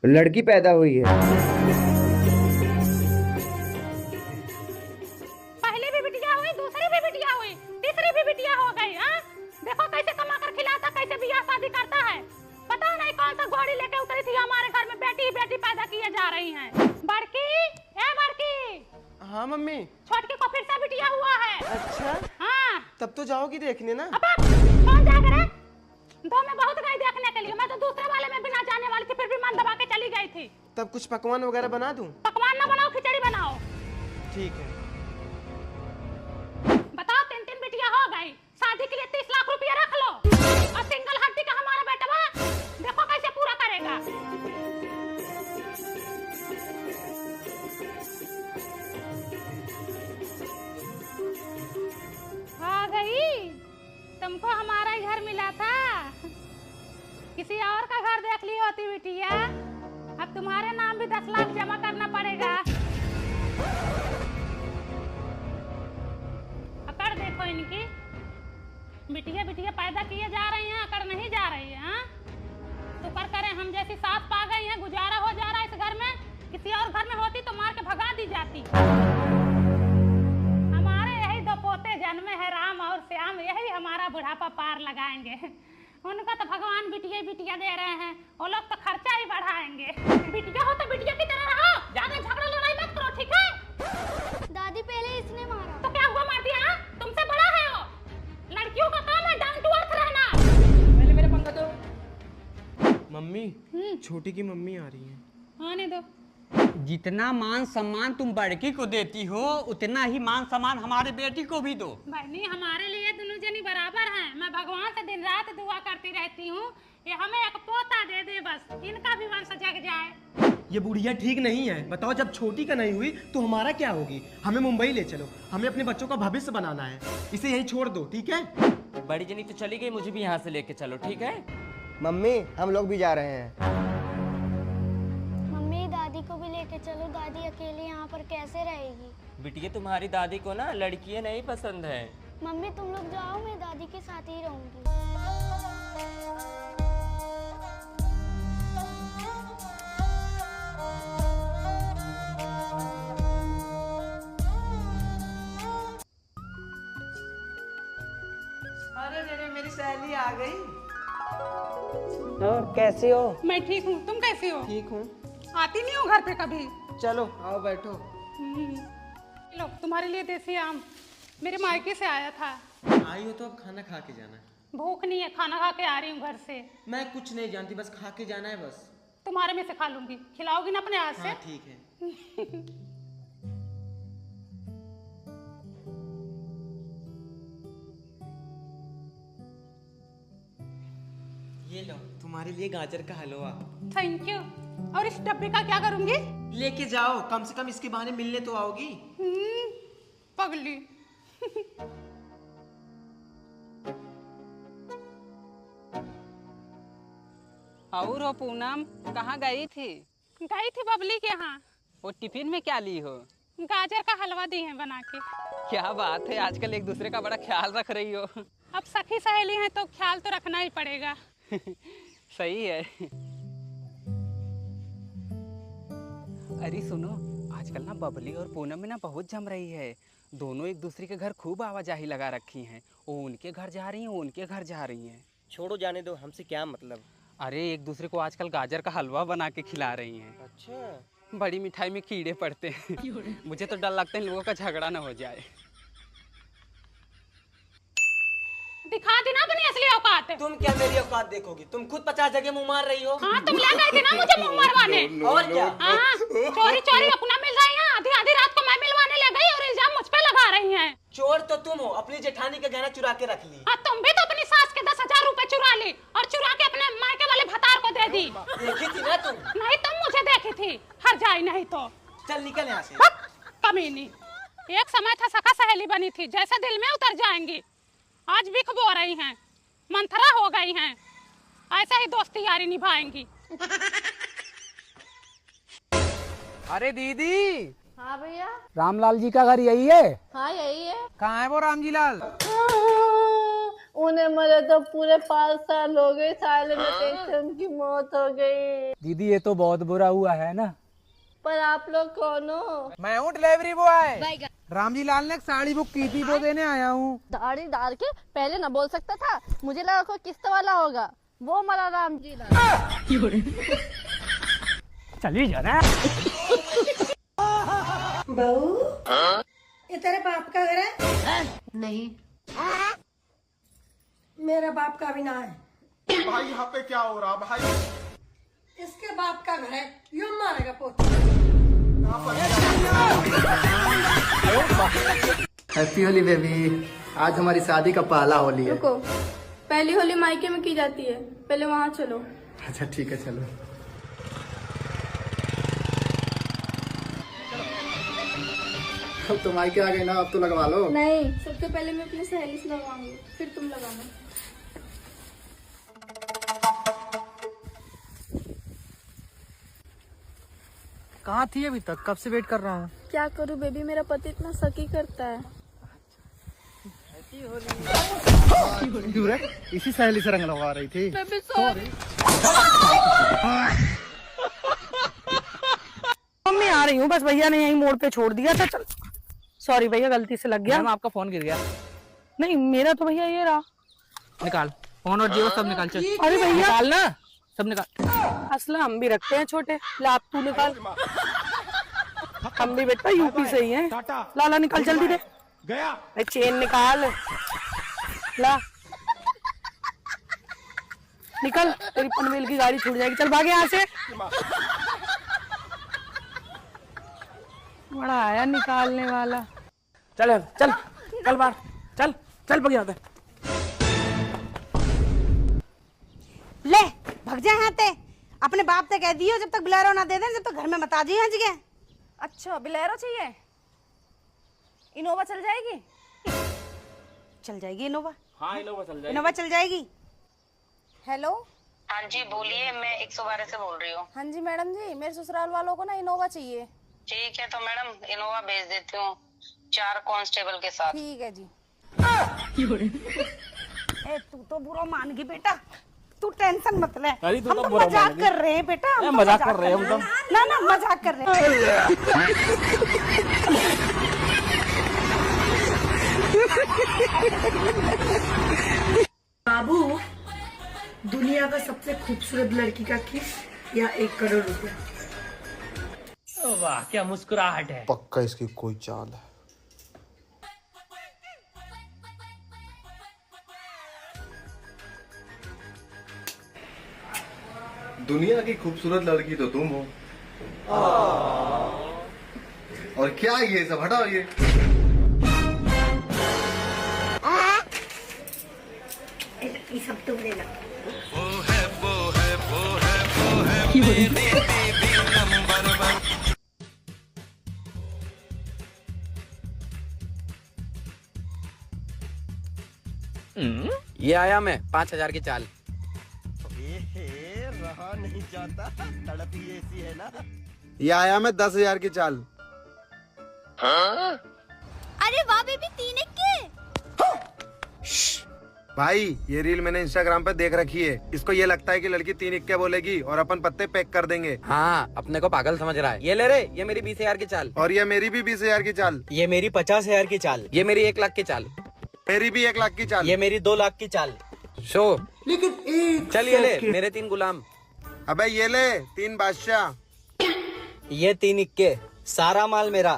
लड़की पैदा हुई है। पहली भी बिटिया हुई, दूसरी भी बिटिया हुई, तीसरी भी बिटिया हो गई। हाँ, देखो कैसे कमा कर खिलाता, कैसे बियाह शादी करता है। पता नहीं कौन सा घोड़ी लेके उतरी थी। हमारे घर में बेटी बेटी पैदा किए जा रही हैं। बड़की, ए बड़की। हाँ मम्मी। छोटकी को फिर से बिटिया हुआ है। अच्छा, हाँ। तब तो जाओगी देखने ना। अब कौन जाएगा रे? दो में बहुत गई देखने के लिए। मैं तो दूसरे वाले में बिना जाने वाली थी, फिर भी मन दबा के चली गई थी। तब कुछ पकवान वगैरह बना दूं? पकवान ना बनाओ, खिचड़ी बनाओ। ठीक है। बताओ, 3 बिटिया हो गई, शादी के लिए 30 लाख रुपया रख लो। और सिंगल हड्डी का हमारा बेटा देखो कैसे पूरा करेगा। आ गई, तुमको हमारा ही घर मिला था। किसी और का घर देख ली होती बिटिया। अब तुम्हारे नाम भी 10 लाख जमा करना पड़ेगा। अकड़ देखो इनकी, बिटिया बिटिया पैदा किए जा रही हैं, अकड़ नहीं जा रही है। हाँ, शुक्र करें हम जैसी सास पा गई हैं, गुजारा हो जा रहा है इस घर में। किसी और घर में होती तो मार के भगा दी जाती। हमारे यही 2 पोते जन्मे हैं, राम और श्याम, यही हमारा बुढ़ापा पार लगाएंगे। उनका तो भगवान बिटिया बिटिया दे रहे हैं, वो लोग तो खर्चा ही बढ़ाएंगे। बिटिया हो तो बिटिया की तरह रहो, ज्यादा झगड़ा लड़ाई मत करो, ठीक है? दादी पहले इसने मारा। तो क्या हुआ, मार दिया? तुमसे बड़ा है वो। लड़कियों का काम है डाउन टू अर्थ रहना। पहले मेरे पंखा दो। मम्मी, छोटी की मम्मी आ रही है। आने दो। जितना मान सम्मान तुम बड़की को देती हो, उतना ही मान सम्मान हमारे बेटी को भी दो। बहनी, हमारे लिए दोनों जनी बराबर हैं। मैं भगवान से दिन रात दुआ करती रहती हूँ, ये हमें एक पोता दे दे, बस इनका भी वंश जग जाए। ये बुढ़िया ठीक नहीं है। बताओ, जब छोटी का नहीं हुई तो हमारा क्या होगी? हमें मुंबई ले चलो, हमें अपने बच्चों का भविष्य बनाना है। इसे यहीं छोड़ दो, ठीक है? बड़ी जनी तो चली गई, मुझे भी यहाँ से लेके चलो, ठीक है? मम्मी, हम लोग भी जा रहे हैं। मम्मी, दादी को भी लेके चलो। दादी अकेली यहाँ पर कैसे रहेगी? बिटिया, तुम्हारी दादी को ना लड़कियां नहीं पसंद है। मम्मी, तुम लोग जाओ, मैं दादी के साथ ही रहूंगी। अरे रे, मेरी सहेली आ गई। और कैसे हो? मैं ठीक हूँ, तुम कैसी हो? ठीक हूँ। आती नहीं हो घर पे कभी? चलो आओ बैठो। लो, तुम्हारे लिए देसी आम मेरे मायके से आया था। आई हो तो अब खाना खा के जाना है। भूख नहीं है, खाना खा के आ रही हूँ घर से। मैं कुछ नहीं जानती, बस खा के जाना है बस। तुम्हारे में से खा लूंगी, खिलाओगी ना अपने हाथ से? हाँ ठीक है। ये लो, तुम्हारे लिए गाजर का हलवा। Thank you. और इस डब्बे का क्या करूंगी? लेके जाओ, कम से कम इसके बहाने मिलने तो आओगी। पगली। और हो पूनम, कहाँ गई थी? गई थी बबली के यहाँ। वो टिफिन में क्या ली हो? गाजर का हलवा दी है बना के। क्या बात है, आजकल एक दूसरे का बड़ा ख्याल रख रही हो। अब सखी सहेली हैं तो ख्याल तो रखना ही पड़ेगा। सही है। अरे सुनो, आजकल ना बबली और पूनम में ना बहुत जम रही है। दोनों एक दूसरे के घर खूब आवाजाही लगा रखी हैं। वो उनके घर जा रही हैं, वो उनके घर जा रही हैं। छोड़ो, जाने दो, हमसे क्या मतलब। अरे एक दूसरे को आजकल गाजर का हलवा बना के खिला रही हैं। अच्छा, बड़ी मिठाई में कीड़े पड़ते हैं। मुझे तो डर लगता है इन लोगों का झगड़ा ना हो जाए। दिखा दी ना अपनी असली औकात। तुम क्या मेरी औकात देखोगी? तुम खुद 50 जगह मुंह मार रही हो। हाँ, तुम ले गई थी ना मुझे मुंह मरवाने। और क्या? हाँ, चोरी चोरी अपना मिल रही है, आधी आधी रात को मैं मिलवाने ले गई और इल्जाम मुझ पे लगा रही हैं। चोर तो तुम हो, अपनी जेठानी का गहना चुरा के रख ली। हाँ, तुम भी तो अपनी सास के 10,000 रुपए चुरा ली और चुरा के अपने मायके वाले भतार को दे दी। देखी थी ना तुम? नहीं, तुम मुझे देखी थी, हर जाई नहीं तो। चल निकल यहाँ से। कमीनी, एक समय था सखा सहेली बनी थी, जैसे दिल में उतर जाएंगी। आज बिख बो रही हैं, मंथरा हो गई हैं। ऐसा ही दोस्ती यारी निभाएंगी। अरे दीदी, हाँ भैया। रामलाल जी का घर यही है? हाँ यही है। कहाँ है वो रामजी लाल? उन्हें मरे तो पूरे 5 साल हो गए, साले में कैसे उनकी मौत हो गई। दीदी ये तो बहुत बुरा हुआ है ना। पर आप लोग कौन हो? मैं हूँ डिलीवरी बॉय। रामजी लाल ने एक साड़ी बुक की थी, वो देने आया हूँ। दाढ़ी डाल के पहले ना बोल सकता था, मुझे लगा कोई किस्त वाला होगा, वो मरा राम जी लाल। चलिए जाना। बहू, ये तेरे बाप का घर है? नहीं, मेरे बाप का भी ना है। भाई यहाँ पे क्या हो रहा भाई? इसके बाप का घर है, यूं मारेगा पोते। हैप्पी होली बेबी, आज हमारी शादी का पहला होली है। रुको, पहली होली मायके में की जाती है, पहले वहाँ चलो। अच्छा ठीक है चलो। अब तो मायके आ गए ना, अब तो लगवा लो। नहीं, सबसे पहले मैं अपनी सहेली से लगवाऊंगी, फिर तुम लगाना। कहाँ थी अभी तक? कब से वेट कर रहा हूँ। क्या करूँ बेबी, मेरा पति इतना सकी करता है। क्यों रे? इसी सहेली से रंग लगवा रही थी। Baby sorry. मम्मी आ रही हूँ, बस भैया ने यहीं मोड़ पे छोड़ दिया था। चल सॉरी भैया, गलती से लग गया। आपका फोन गिर गया। नहीं मेरा तो भैया ये रहा। निकाल फोन और जियो सब निकाल। चल अरे भैया निकाल ना, सब निकाल। असला हम भी रखते हैं छोटे, लाभ तू निकाल। हम भी बेटा यूपी से ही हैं। लाला निकाल जल्दी दे। गया चेन निकाल, ला निकल, तेरी पनवेल की गाड़ी छूट जाएगी। चल भागे यहाँ से। बड़ा आया निकालने वाला। चल चल चल बाहर, चल चल बगिया दे। ले भग जा यहाँ ते। अपने बाप से कह दियो जब तक बिलारो ना दे दे, जब तक घर में मत आ जाइए। हंस गए। अच्छा बिलेरो चाहिए? इनोवा चल जाएगी? चल जाएगी इनोवा। हाँ इनोवा चल जाएगी। इनोवा चल जाएगी। हेलो, हाँ जी बोलिए, मैं 112 से बोल रही हूँ। हाँ जी मैडम जी, मेरे ससुराल वालों को ना इनोवा चाहिए। ठीक है तो मैडम इनोवा भेज देती हूँ 4 कांस्टेबल के साथ। ठीक है जी। ए तू तो बुरा मान गई बेटा, तू टेंशन मत ले। अरे तू हम तो तो बुरा मजाक मान गई। कर रहे हैं बेटा, हम तो मजाक कर रहे हैं हम तो। ना ना मजाक कर रहे हैं। बाबू, दुनिया का सबसे खूबसूरत लड़की का किस या 1 करोड़ रुपया? वाह क्या मुस्कुराहट है। पक्का इसकी कोई चाल है। दुनिया की खूबसूरत लड़की तो तुम हो। और क्या ये सब, हटाओ ये। ये सब तुम लेना। ये आया मैं 5000 की चाल। रहा नहीं जाता, तड़प ही ऐसी है ना। ये आया मैं 10,000 की चाल। अरे वाह बेबी, 3 इक्के। भाई ये रील मैंने इंस्टाग्राम पे देख रखी है। इसको ये लगता है कि लड़की 3 इक्के बोलेगी और अपन पत्ते पैक कर देंगे। हाँ अपने को पागल समझ रहा है। ये ले रे, ये मेरी 20,000 की चाल। और ये मेरी भी 20,000 की चाल। ये मेरी 50,000 की चाल। ये मेरी 1 लाख की चाल। मेरी भी 1 लाख की चाल। ये मेरी 2 लाख की चाल। शो लेकिन चलिए ले, मेरे 3 गुलाम। अबे ये ले 3 बादशाह। ये 3 इक्के, सारा माल मेरा।